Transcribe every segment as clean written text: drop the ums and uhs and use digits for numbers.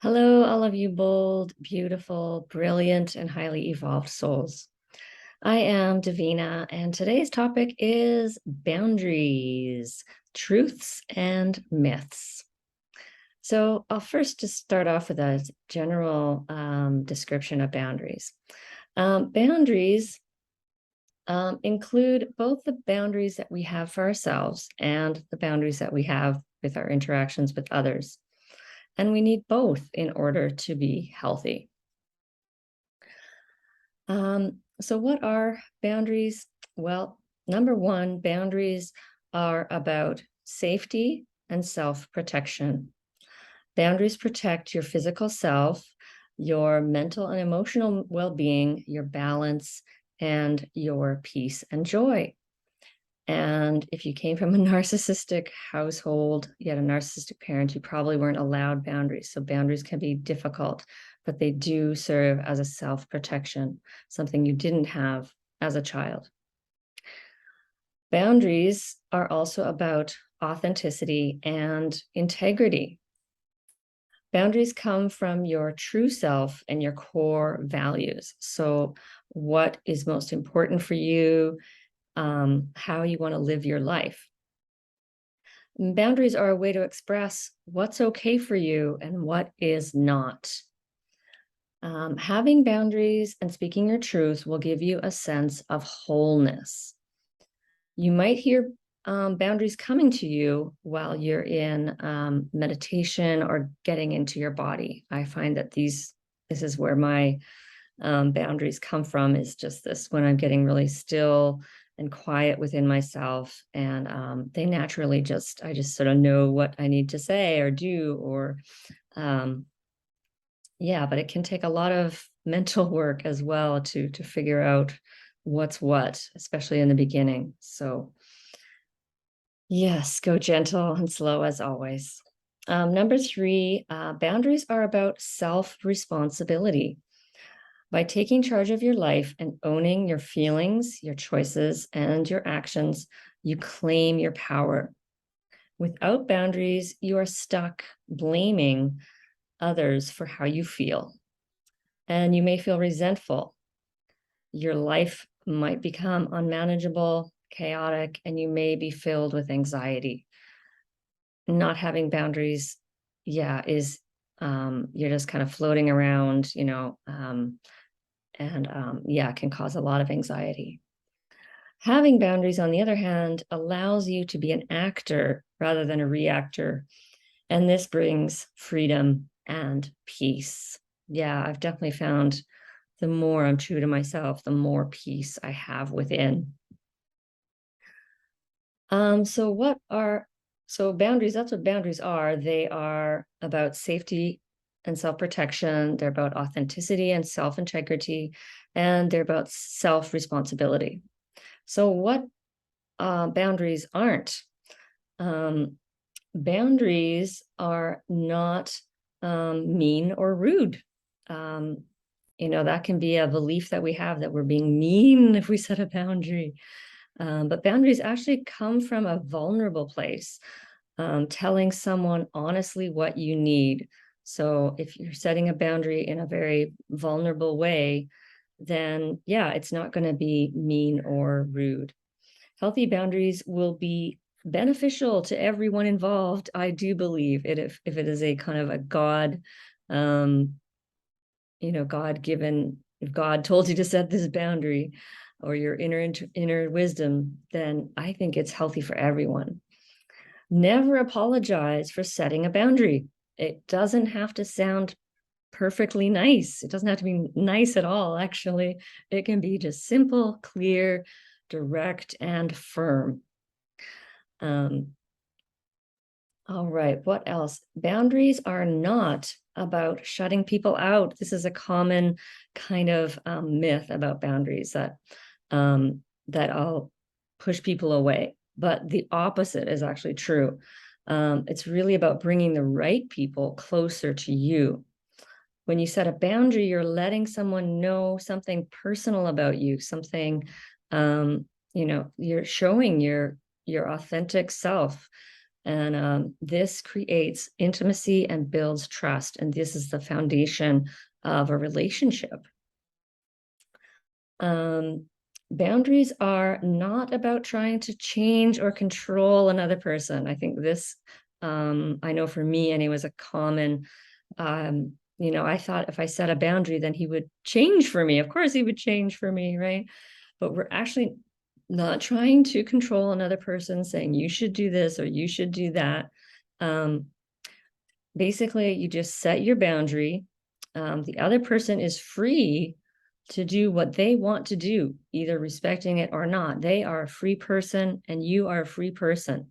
Hello, all of you bold, beautiful, brilliant, and highly evolved souls. I am Davina, and today's topic is boundaries, truths, and myths. So I'll first just start off with a general description of boundaries. Boundaries include both the boundaries that we have for ourselves and the boundaries that we have with our interactions with others. And we need both in order to be healthy. So what are boundaries? Well, number one, boundaries are about safety and self-protection. Boundaries protect your physical self, your mental and emotional well-being, your balance, and your peace and joy. And if you came from a narcissistic household, you had a narcissistic parent, you probably weren't allowed boundaries. So boundaries can be difficult, but they do serve as a self-protection, something you didn't have as a child. Boundaries are also about authenticity and integrity. Boundaries come from your true self and your core values. So what is most important for you, how you want to live your life. Boundaries are a way to express what's okay for you and what is not. Having boundaries and speaking your truth will give you a sense of wholeness. You might hear boundaries coming to you while you're in meditation or getting into your body. I find that this is where my boundaries come from, is just this when I'm getting really still and quiet within myself, and they naturally I just sort of know what I need to say or do, or yeah, but it can take a lot of mental work as well to figure out what's what, especially in the beginning. So yes, go gentle and slow as always. Number three, boundaries are about self-responsibility. By taking charge of your life and owning your feelings, your choices, and your actions, you claim your power. Without boundaries, you are stuck blaming others for how you feel. And you may feel resentful. Your life might become unmanageable, chaotic, and you may be filled with anxiety. Not having boundaries, yeah, is you're just kind of floating around, and yeah, it can cause a lot of anxiety. Having boundaries, on the other hand, allows you to be an actor rather than a reactor. And this brings freedom and peace. Yeah, I've definitely found the more I'm true to myself, the more peace I have within. So boundaries, that's what boundaries are. They are about safety and self-protection. They're about authenticity and self-integrity, and they're about self-responsibility. So what boundaries aren't? Boundaries are not mean or rude. That can be a belief that we have, that we're being mean if we set a boundary. But boundaries actually come from a vulnerable place, telling someone honestly what you need. So if you're setting a boundary in a very vulnerable way, then yeah, it's not going to be mean or rude. Healthy boundaries will be beneficial to everyone involved. I do believe it, if it is a kind of a God, God given, if God told you to set this boundary, or your inner wisdom, then I think it's healthy for everyone. Never apologize for setting a boundary. It doesn't have to sound perfectly nice. It doesn't have to be nice at all, actually. It can be just simple, clear, direct, and firm. All right, what else? Boundaries are not about shutting people out. This is a common kind of myth about boundaries, that I'll push people away. But the opposite is actually true. It's really about bringing the right people closer to you. When you set a boundary, you're letting someone know something personal about you, something, you're showing your authentic self. And this creates intimacy and builds trust. And this is the foundation of a relationship. Boundaries are not about trying to change or control another person. I think this, I know for me, and it was a common, I thought if I set a boundary, then he would change for me. Of course, he would change for me, right? But we're actually not trying to control another person, saying you should do this or you should do that. Basically, you just set your boundary. The other person is free to do what they want to do, either respecting it or not. They are a free person and you are a free person.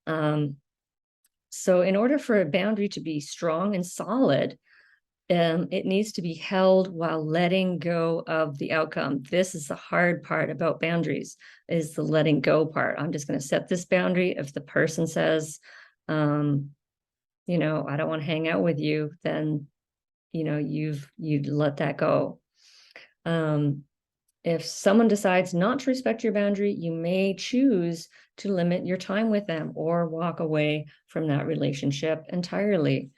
So in order for a boundary to be strong and solid, it needs to be held while letting go of the outcome. This is the hard part about boundaries, is the letting go part. I'm just going to set this boundary. If the person says, I don't want to hang out with you, then, you've let that go. If someone decides not to respect your boundary, you may choose to limit your time with them or walk away from that relationship entirely.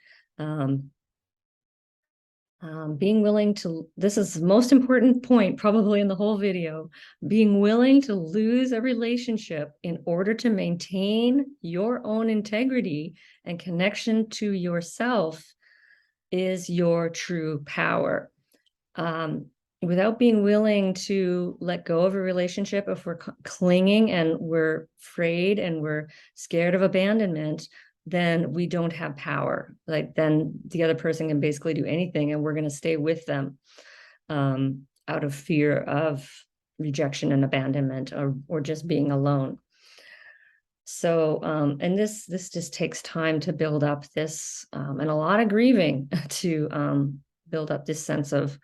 Being willing to, this is the most important point probably in the whole video, being willing to lose a relationship in order to maintain your own integrity and connection to yourself is your true power. Without being willing to let go of a relationship, if we're clinging and we're afraid and we're scared of abandonment, then we don't have power. Like, then the other person can basically do anything and we're going to stay with them out of fear of rejection and abandonment, or just being alone. So, and this just takes time to build up this, and a lot of grieving to build up this sense of,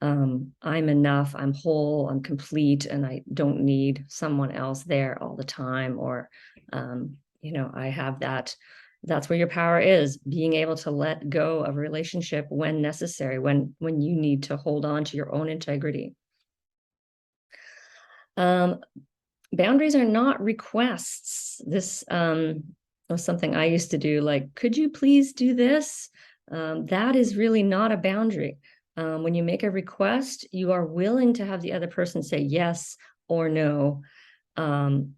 I'm enough, I'm whole, I'm complete, and I don't need someone else there all the time. Or, I have that. That's where your power is, being able to let go of a relationship when necessary, when you need to hold on to your own integrity. Boundaries are not requests. This was something I used to do, like, could you please do this? That is really not a boundary. When you make a request, you are willing to have the other person say yes or no. And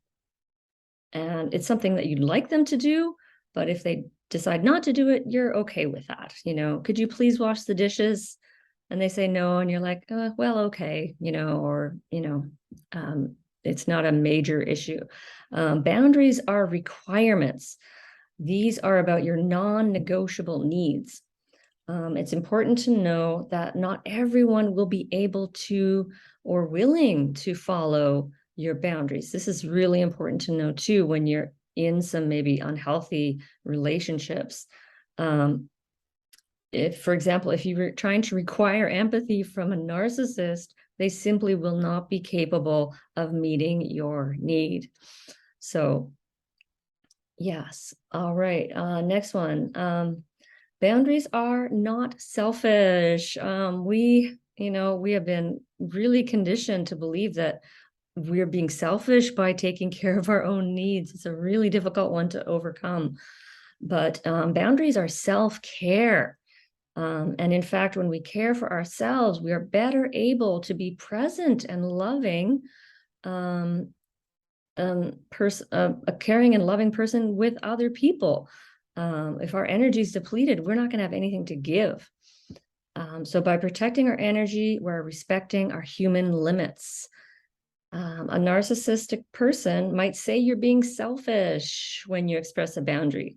it's something that you'd like them to do, but if they decide not to do it, you're okay with that. Could you please wash the dishes? And they say no, and you're like, well, okay, or, it's not a major issue. Boundaries are requirements. These are about your non-negotiable needs. It's important to know that not everyone will be able to or willing to follow your boundaries. This is really important to know too when you're in some maybe unhealthy relationships. If, for example, if you were trying to require empathy from a narcissist, they simply will not be capable of meeting your need. So, yes. All right. Next one. Boundaries are not selfish. We have been really conditioned to believe that we're being selfish by taking care of our own needs. It's a really difficult one to overcome. But boundaries are self-care. And in fact, when we care for ourselves, we are better able to be present and loving, a caring and loving person with other people. If our energy is depleted, we're not going to have anything to give. So by protecting our energy, we're respecting our human limits. A narcissistic person might say you're being selfish when you express a boundary.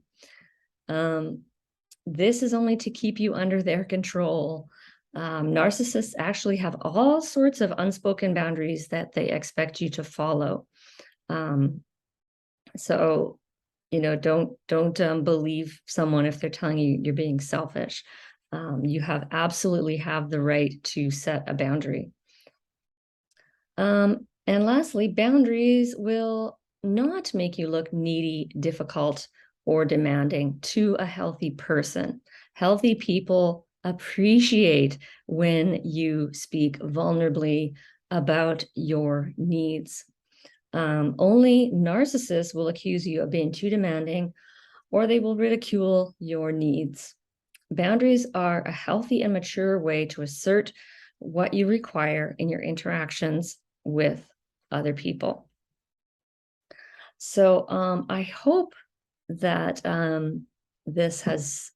This is only to keep you under their control. Narcissists actually have all sorts of unspoken boundaries that they expect you to follow. So, don't believe someone if they're telling you you're being selfish. You absolutely have the right to set a boundary. And lastly, boundaries will not make you look needy, difficult, or demanding to a healthy person. Healthy people appreciate when you speak vulnerably about your needs. Only narcissists will accuse you of being too demanding or they will ridicule your needs. Boundaries are a healthy and mature way to assert what you require in your interactions with other people. So I hope that this has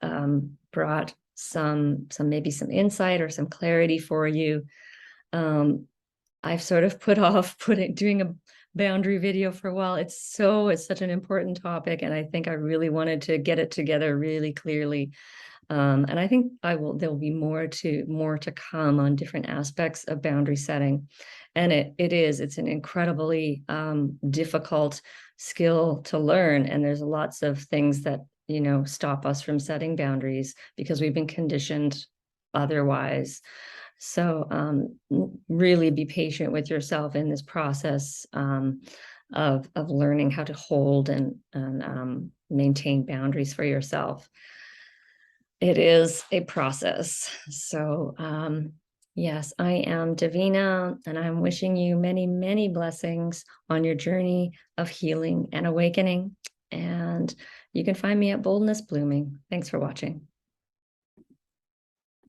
brought some maybe some insight or some clarity for you. I've sort of put off doing a boundary video for a while. It's such an important topic, and I think I really wanted to get it together really clearly. And I think there'll be more to come on different aspects of boundary setting. And it's an incredibly difficult skill to learn. And there's lots of things that, stop us from setting boundaries because we've been conditioned otherwise. So really be patient with yourself in this process of learning how to hold and maintain boundaries for yourself. It is a process. So yes, I am Davina, and I'm wishing you many, many blessings on your journey of healing and awakening. And you can find me at Boldness Blooming. Thanks for watching.